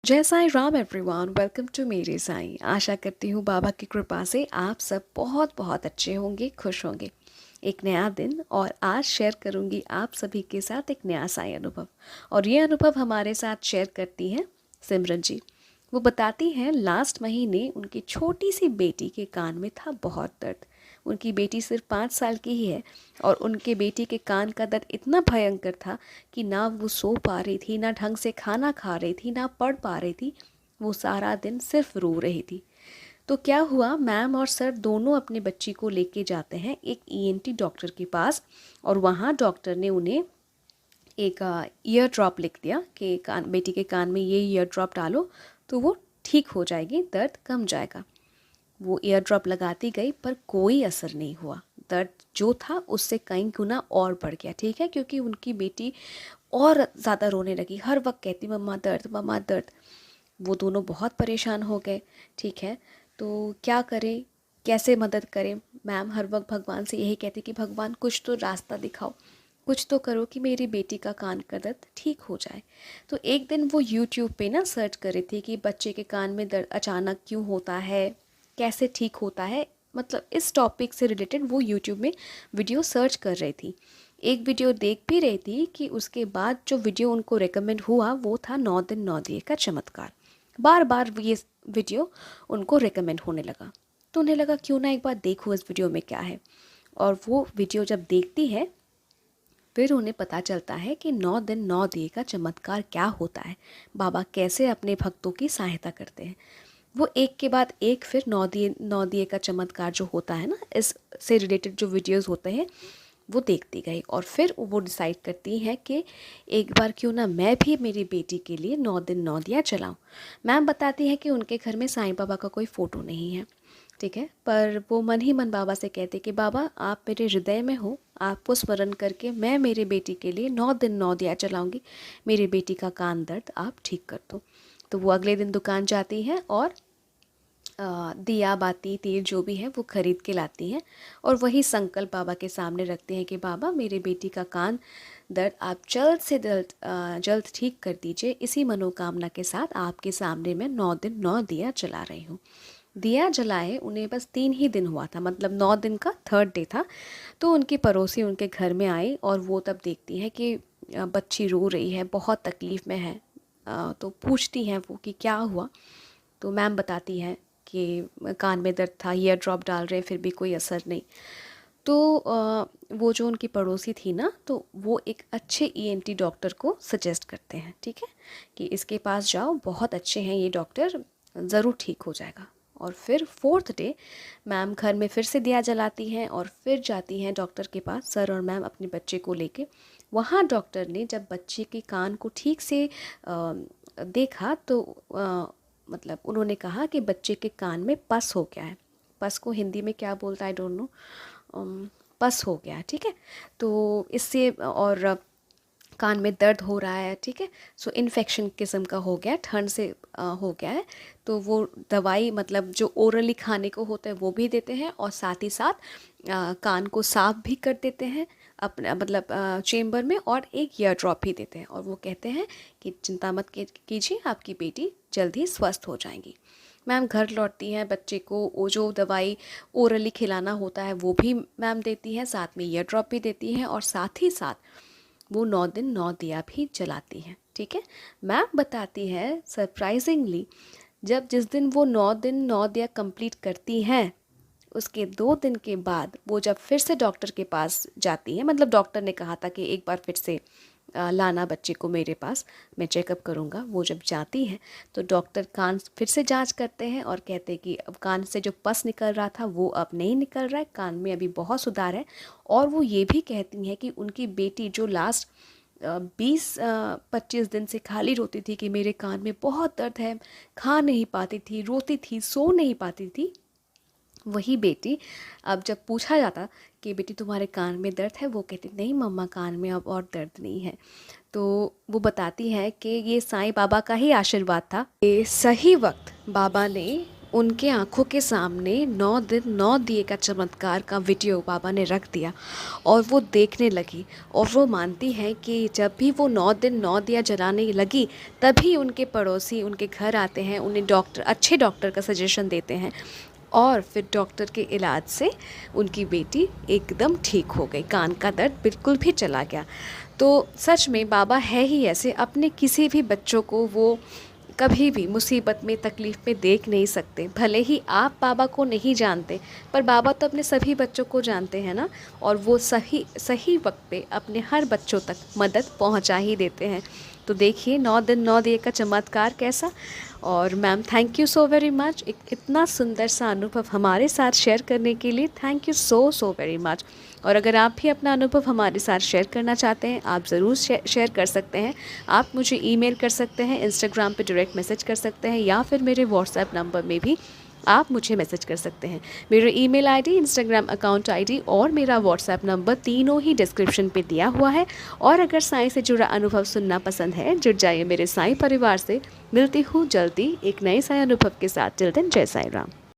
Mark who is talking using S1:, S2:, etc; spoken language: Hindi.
S1: जय Sai Ram everyone, welcome to मेरे साईं। आशा करती हूँ बाबा की कृपा से आप सब बहुत बहुत अच्छे होंगे, खुश होंगे। एक नया दिन और आज शेयर करूँगी आप सभी के साथ एक नया साईं अनुभव। और ये अनुभव हमारे साथ शेयर करती हैं सिमरन जी। वो बताती हैं लास्ट महीने उनकी छोटी सी बेटी के कान में था बहुत दर्द। उनकी बेटी सिर्फ 5 साल की ही है और उनके बेटी के कान का दर्द इतना भयंकर था कि ना वो सो पा रही थी, ना ढंग से खाना खा रही थी, ना पढ़ पा रही थी। वो सारा दिन सिर्फ रो रही थी। तो क्या हुआ, मैम और सर दोनों अपने बच्ची को लेके जाते हैं एक ईएनटी डॉक्टर के पास। और वहाँ डॉक्टर ने उन्हें एक ईयर ड्रॉप लिख दिया कि बेटी के कान में ये ईयर ड्रॉप डालो तो वो ठीक हो जाएगी, दर्द कम जाएगा। वो ईयर ड्रॉप लगाती गई पर कोई असर नहीं हुआ। दर्द जो था उससे कई गुना और बढ़ गया। ठीक है, क्योंकि उनकी बेटी और ज़्यादा रोने लगी, हर वक्त कहती मम्मा दर्द, मम्मा दर्द। वो दोनों बहुत परेशान हो गए। ठीक है, तो क्या करें, कैसे मदद करें। मैम हर वक्त भगवान से यही कहती कि भगवान कुछ तो रास्ता दिखाओ, कुछ तो करो कि मेरी बेटी का कान का दर्द ठीक हो जाए। तो एक दिन वो यूट्यूब पे ना सर्च कर रही थी कि बच्चे के कान में दर्द अचानक क्यों होता है, कैसे ठीक होता है। मतलब इस टॉपिक से रिलेटेड वो यूट्यूब में वीडियो सर्च कर रही थी। एक वीडियो देख भी रही थी कि उसके बाद जो वीडियो उनको रेकमेंड हुआ वो था 9 दिन 9 दिए का चमत्कार। बार बार ये वीडियो उनको रेकमेंड होने लगा। तो उन्हें लगा क्यों ना एक बार देखूँ इस वीडियो में क्या है। और वो वीडियो जब देखती है फिर उन्हें पता चलता है कि 9 दिन 9 दिए का चमत्कार क्या होता है, बाबा कैसे अपने भक्तों की सहायता करते हैं। वो एक के बाद एक फिर 9 दिए का चमत्कार जो होता है ना, इससे रिलेटेड जो वीडियोस होते हैं वो देखती गई। और फिर वो डिसाइड करती हैं कि एक बार क्यों ना मैं भी मेरी बेटी के लिए 9 दिन 9 दिया जलाऊं। मैम बताती है कि उनके घर में साईं बाबा का कोई फ़ोटो नहीं है। ठीक है, पर वो मन ही मन बाबा से कहते कि बाबा आप मेरे हृदय में हो, आपको स्मरण करके मैं मेरी बेटी के लिए 9 दिन 9 दिया जलाऊंगी, मेरी बेटी का कान दर्द आप ठीक कर दो। तो वो अगले दिन दुकान जाती हैं और दिया बाती तेल जो भी है वो खरीद के लाती हैं। और वही संकल्प बाबा के सामने रखते हैं कि बाबा मेरे बेटी का कान दर्द आप जल्द से जल्द ठीक कर दीजिए। इसी मनोकामना के साथ आपके सामने मैं 9 दिन 9 दिया जला रही हूँ। दिया जलाए उन्हें बस 3 ही दिन हुआ था, मतलब 9 दिन का थर्ड डे था। तो उनकी पड़ोसी उनके घर में आई और वो तब देखती है कि बच्ची रो रही है, बहुत तकलीफ़ में है। तो पूछती हैं वो कि क्या हुआ। तो मैम बताती हैं कि कान में दर्द था, ईयर ड्रॉप डाल रहे हैं फिर भी कोई असर नहीं। तो वो जो उनकी पड़ोसी थी ना, तो वो एक अच्छे ईएनटी डॉक्टर को सजेस्ट करते हैं। ठीक है, कि इसके पास जाओ, बहुत अच्छे हैं ये डॉक्टर, ज़रूर ठीक हो जाएगा। और फिर फोर्थ डे मैम घर में फिर से दिया जलाती हैं और फिर जाती हैं डॉक्टर के पास, सर और मैम अपने बच्चे को लेके। वहाँ डॉक्टर ने जब बच्चे के कान को ठीक से देखा तो मतलब उन्होंने कहा कि बच्चे के कान में पस हो गया है। पस को हिंदी में क्या बोलता है, आई डोंट नो। पस हो गया है। ठीक है, तो इससे और कान में दर्द हो रहा है। ठीक है, सो इन्फेक्शन किस्म का हो गया, ठंड से हो गया है। तो वो दवाई मतलब जो ओरली खाने को होता है वो भी देते हैं और साथ ही साथ कान को साफ भी कर देते हैं अपने मतलब चेम्बर में, और एक ईयर ड्रॉप भी देते हैं। और वो कहते हैं कि चिंता मत कीजिए, आपकी बेटी जल्द ही स्वस्थ हो जाएंगी। मैम घर लौटती हैं, बच्चे को वो जो दवाई ओरली खिलाना होता है वो भी मैम देती हैं, साथ में ईयर ड्रॉप भी देती हैं और साथ ही साथ वो 9 दिन 9 दिया भी जलाती हैं। ठीक है, मैम बताती है सरप्राइजिंगली जब जिस दिन वो 9 दिन 9 दिया कंप्लीट करती हैं, उसके 2 दिन के बाद वो जब फिर से डॉक्टर के पास जाती हैं, मतलब डॉक्टर ने कहा था कि एक बार फिर से लाना बच्चे को मेरे पास, मैं चेकअप करूँगा। वो जब जाती हैं तो डॉक्टर कान फिर से जांच करते हैं और कहते हैं कि अब कान से जो पस निकल रहा था वो अब नहीं निकल रहा है, कान में अभी बहुत सुधार है। और वो ये भी कहती हैं कि उनकी बेटी जो लास्ट 20-25 दिन से खाली रोती थी कि मेरे कान में बहुत दर्द है, खा नहीं पाती थी, रोती थी, सो नहीं पाती थी, वही बेटी अब जब पूछा जाता कि बेटी तुम्हारे कान में दर्द है, वो कहती नहीं मम्मा कान में अब और दर्द नहीं है। तो वो बताती है कि ये साईं बाबा का ही आशीर्वाद था कि सही वक्त बाबा ने उनके आँखों के सामने 9 दिन 9 दिए का चमत्कार का वीडियो बाबा ने रख दिया और वो देखने लगी। और वो मानती हैं कि जब भी वो 9 दिन 9 दिया जलाने लगी, तभी उनके पड़ोसी उनके घर आते हैं, उन्हें अच्छे डॉक्टर का सजेशन देते हैं और फिर डॉक्टर के इलाज से उनकी बेटी एकदम ठीक हो गई, कान का दर्द बिल्कुल भी चला गया। तो सच में बाबा है ही ऐसे, अपने किसी भी बच्चों को वो कभी भी मुसीबत में, तकलीफ़ में देख नहीं सकते। भले ही आप बाबा को नहीं जानते, पर बाबा तो अपने सभी बच्चों को जानते हैं ना, और वो सही सही वक्त पे अपने हर बच्चों तक मदद पहुंचा ही देते हैं। तो देखिए 9 दिन 9 दिए का चमत्कार कैसा। और ma'am thank you so very much, एक इतना सुंदर सा अनुभव हमारे साथ शेयर करने के लिए thank you so very much. और अगर आप भी अपना अनुभव हमारे साथ शेयर करना चाहते हैं, आप ज़रूर शेयर कर सकते हैं। आप मुझे ईमेल कर सकते हैं, इंस्टाग्राम पे डायरेक्ट मैसेज कर सकते हैं, या फिर मेरे व्हाट्सएप नंबर में भी आप मुझे मैसेज कर सकते हैं। मेरा email ID, Instagram account ID और मेरा व्हाट्सएप नंबर तीनों ही डिस्क्रिप्शन पे दिया हुआ है। और अगर साईं से जुड़ा अनुभव सुनना पसंद है, जुड़ जाइए मेरे साईं परिवार से। मिलती हूँ जल्दी एक नए साईं अनुभव के साथ। टिल देन जय साईं राम।